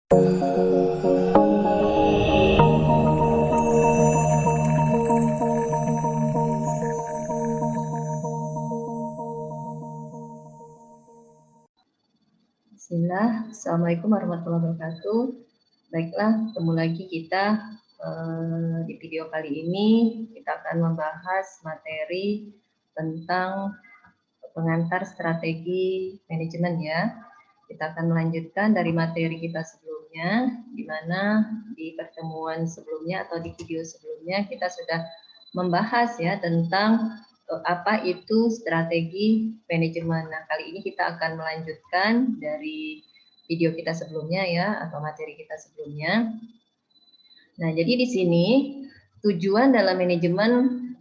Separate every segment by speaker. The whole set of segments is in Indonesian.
Speaker 1: Bismillah, Assalamualaikum warahmatullahi wabarakatuh. Baiklah, ketemu lagi kita di video kali ini. Kita akan membahas materi tentang pengantar strategi manajemen ya. Kita akan melanjutkan dari materi kita sebelumnya, di mana di pertemuan sebelumnya atau di video sebelumnya kita sudah membahas ya tentang apa itu strategi manajemen. Nah, kali ini kita akan melanjutkan dari video kita sebelumnya ya, atau materi kita sebelumnya. Nah, jadi di sini tujuan dalam manajemen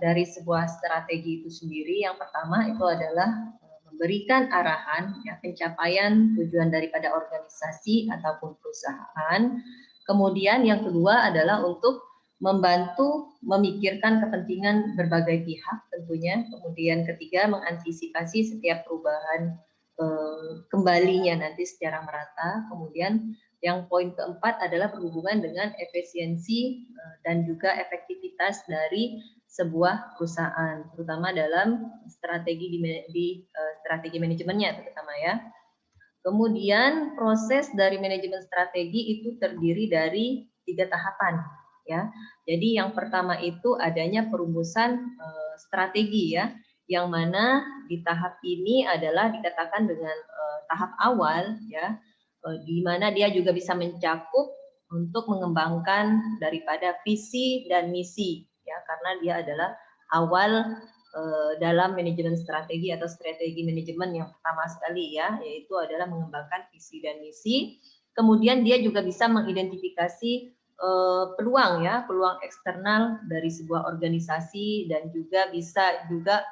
Speaker 1: dari sebuah strategi itu sendiri, yang pertama itu adalah memberikan arahan ya, pencapaian tujuan daripada organisasi ataupun perusahaan. Kemudian yang kedua adalah untuk membantu memikirkan kepentingan berbagai pihak tentunya. Kemudian ketiga, mengantisipasi setiap perubahan kembalinya nanti secara merata. Kemudian yang poin keempat adalah berhubungan dengan efisiensi dan juga efektivitas dari sebuah perusahaan, terutama dalam strategi strategi manajemennya terutama ya. Kemudian proses dari manajemen strategi itu terdiri dari 3 tahapan ya. Jadi yang pertama itu adanya perumusan strategi ya, yang mana di tahap ini adalah dikatakan dengan tahap awal ya, di mana dia juga bisa mencakup untuk mengembangkan daripada visi dan misi ya, karena dia adalah awal dalam manajemen strategi atau strategi manajemen yang pertama sekali ya, yaitu adalah mengembangkan visi dan misi. Kemudian dia juga bisa mengidentifikasi peluang ya, peluang eksternal dari sebuah organisasi dan juga bisa juga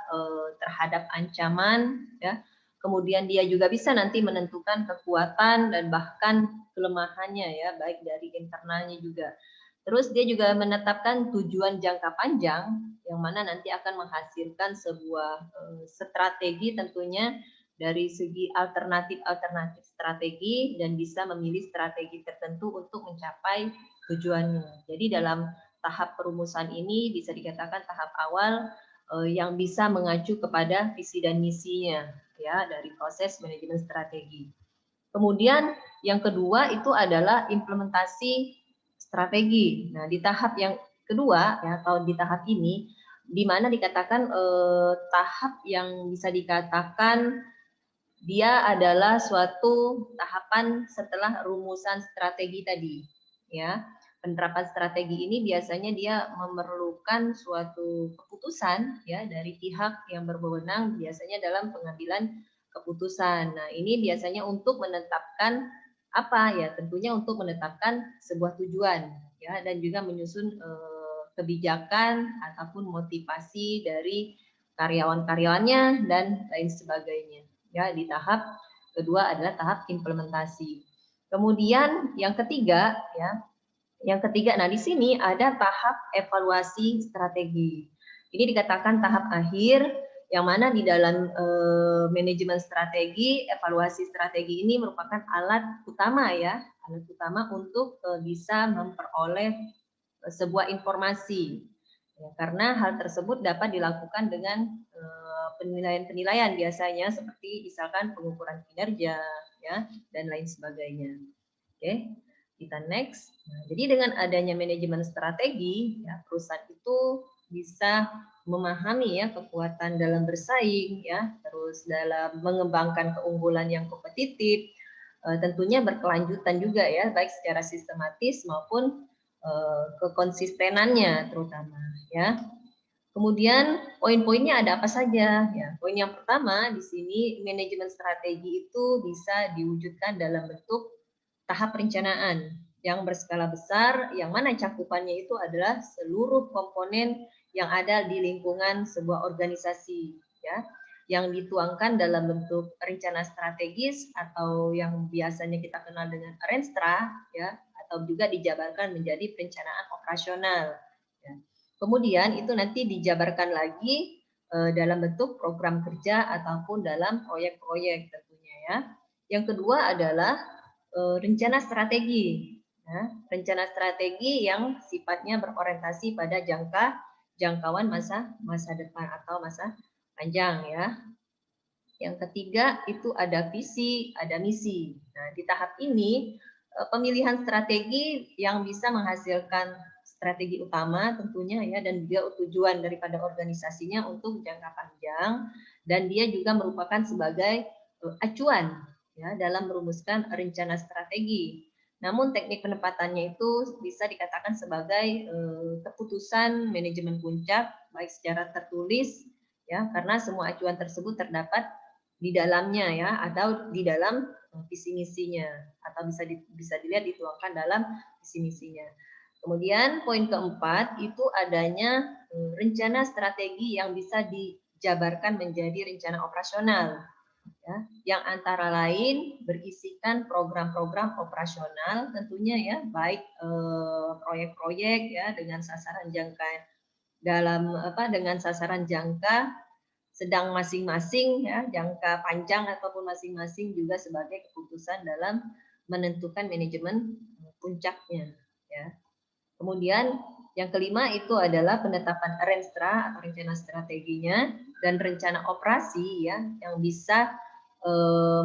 Speaker 1: terhadap ancaman ya. Kemudian dia juga bisa nanti menentukan kekuatan dan bahkan kelemahannya ya, baik dari internalnya juga. Terus dia juga menetapkan tujuan jangka panjang yang mana nanti akan menghasilkan sebuah strategi tentunya dari segi alternatif strategi dan bisa memilih strategi tertentu untuk mencapai tujuannya. Jadi dalam tahap perumusan ini bisa dikatakan tahap awal yang bisa mengacu kepada visi dan misinya ya dari proses manajemen strategi. Kemudian yang kedua itu adalah implementasi strategi. Nah, di tahap yang kedua ya, atau di tahap ini di mana dikatakan tahap yang bisa dikatakan dia adalah suatu tahapan setelah rumusan strategi tadi ya. Penerapan strategi ini biasanya dia memerlukan suatu keputusan ya dari pihak yang berwenang, biasanya dalam pengambilan keputusan. Nah, ini biasanya untuk menetapkan apa ya, tentunya untuk menetapkan sebuah tujuan ya, dan juga menyusun kebijakan ataupun motivasi dari karyawan-karyawannya dan lain sebagainya ya. Di tahap kedua adalah tahap implementasi. Kemudian yang ketiga ya, nah di sini ada tahap evaluasi strategi. Ini dikatakan tahap akhir, yang mana di dalam manajemen strategi, evaluasi strategi ini merupakan alat utama ya, alat utama untuk bisa memperoleh sebuah informasi. Ya, karena hal tersebut dapat dilakukan dengan penilaian-penilaian biasanya seperti misalkan pengukuran kinerja ya dan lain sebagainya. Oke, kita next. Nah, jadi dengan adanya manajemen strategi, ya, perusahaan itu bisa memahami ya kekuatan dalam bersaing, ya, terus dalam mengembangkan keunggulan yang kompetitif, tentunya berkelanjutan juga ya, baik secara sistematis maupun kekonsistenannya terutama, ya. Kemudian poin-poinnya ada apa saja? Ya, poin yang pertama di sini manajemen strategi itu bisa diwujudkan dalam bentuk tahap perencanaan yang berskala besar, yang mana cakupannya itu adalah seluruh komponen yang ada di lingkungan sebuah organisasi, ya, yang dituangkan dalam bentuk rencana strategis atau yang biasanya kita kenal dengan Renstra, ya, atau juga dijabarkan menjadi perencanaan operasional. Ya. Kemudian itu nanti dijabarkan lagi dalam bentuk program kerja ataupun dalam proyek-proyek tentunya ya. Yang kedua adalah rencana strategi. Ya, rencana strategi yang sifatnya berorientasi pada jangkauan masa depan atau masa panjang ya. Yang ketiga itu ada visi, ada misi. Nah, di tahap ini pemilihan strategi yang bisa menghasilkan strategi utama tentunya ya, dan juga tujuan daripada organisasinya untuk jangka panjang, dan dia juga merupakan sebagai acuan ya dalam merumuskan rencana strategi. Namun teknik penempatannya itu bisa dikatakan sebagai keputusan manajemen puncak baik secara tertulis ya, karena semua acuan tersebut terdapat di dalamnya ya, atau di dalam visi misinya, atau bisa dilihat dituangkan dalam visi misinya. Kemudian poin keempat itu adanya rencana strategi yang bisa dijabarkan menjadi rencana operasional ya, yang antara lain berisikan program-program operasional tentunya ya, baik proyek-proyek ya dengan sasaran jangka dengan sasaran jangka sedang masing-masing ya, jangka panjang ataupun masing-masing juga sebagai keputusan dalam menentukan manajemen puncaknya ya. Kemudian yang kelima itu adalah penetapan renstra atau rencana strateginya dan rencana operasi ya, yang bisa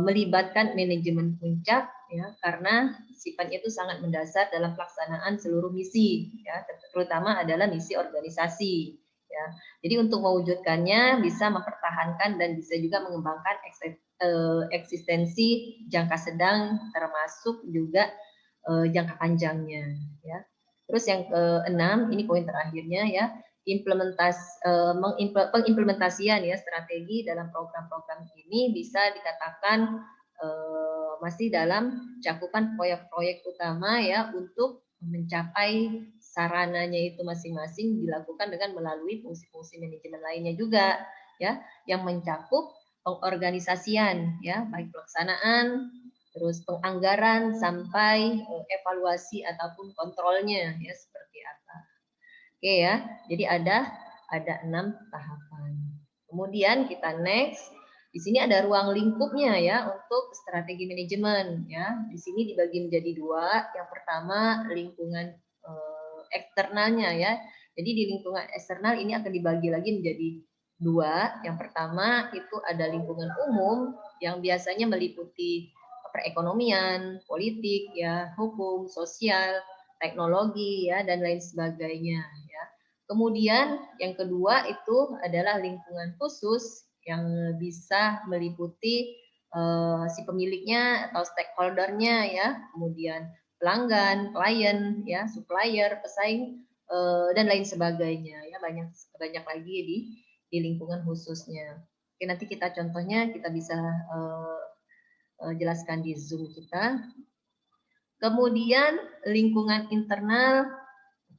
Speaker 1: melibatkan manajemen puncak ya, karena sifatnya itu sangat mendasar dalam pelaksanaan seluruh misi ya, terutama adalah misi organisasi ya. Jadi untuk mewujudkannya bisa mempertahankan dan bisa juga mengembangkan eksistensi jangka sedang termasuk juga jangka panjangnya ya. Terus yang keenam, ini poin terakhirnya ya, pengimplementasian ya strategi dalam program-program ini bisa dikatakan masih dalam cakupan proyek-proyek utama ya, untuk mencapai sarananya itu masing-masing dilakukan dengan melalui fungsi-fungsi manajemen lainnya juga ya, yang mencakup pengorganisasian ya, baik pelaksanaan, terus penganggaran sampai evaluasi ataupun kontrolnya ya, seperti apa. Oke ya, jadi ada 6 tahapan. Kemudian kita next, di sini ada ruang lingkupnya ya untuk strategi manajemen ya. Di sini dibagi menjadi 2. Yang pertama lingkungan eksternalnya ya. Jadi di lingkungan eksternal ini akan dibagi lagi menjadi 2. Yang pertama itu ada lingkungan umum yang biasanya meliputi perekonomian, politik ya, hukum, sosial, teknologi ya, dan lain sebagainya ya. Kemudian yang kedua itu adalah lingkungan khusus yang bisa meliputi si pemiliknya atau stakeholdernya ya, kemudian pelanggan, klien ya, supplier, pesaing dan lain sebagainya ya, banyak lagi di lingkungan khususnya. Oke, nanti kita contohnya kita bisa jelaskan di Zoom kita. Kemudian lingkungan internal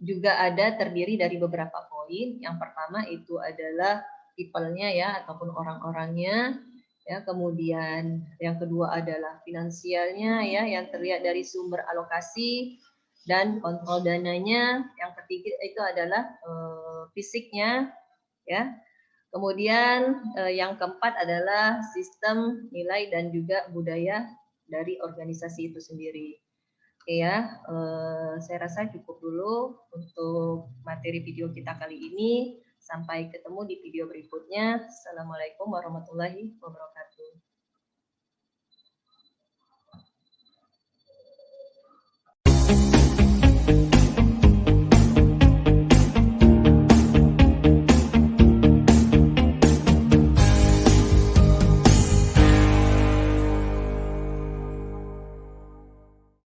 Speaker 1: juga ada terdiri dari beberapa poin. Yang pertama itu adalah people-nya ya, ataupun orang-orangnya ya. Kemudian yang kedua adalah finansialnya ya, yang terlihat dari sumber alokasi dan kontrol dananya. Yang ketiga itu adalah fisiknya ya. Kemudian yang keempat adalah sistem, nilai, dan juga budaya dari organisasi itu sendiri. Oke ya, saya rasa cukup dulu untuk materi video kita kali ini. Sampai ketemu di video berikutnya. Assalamualaikum warahmatullahi wabarakatuh.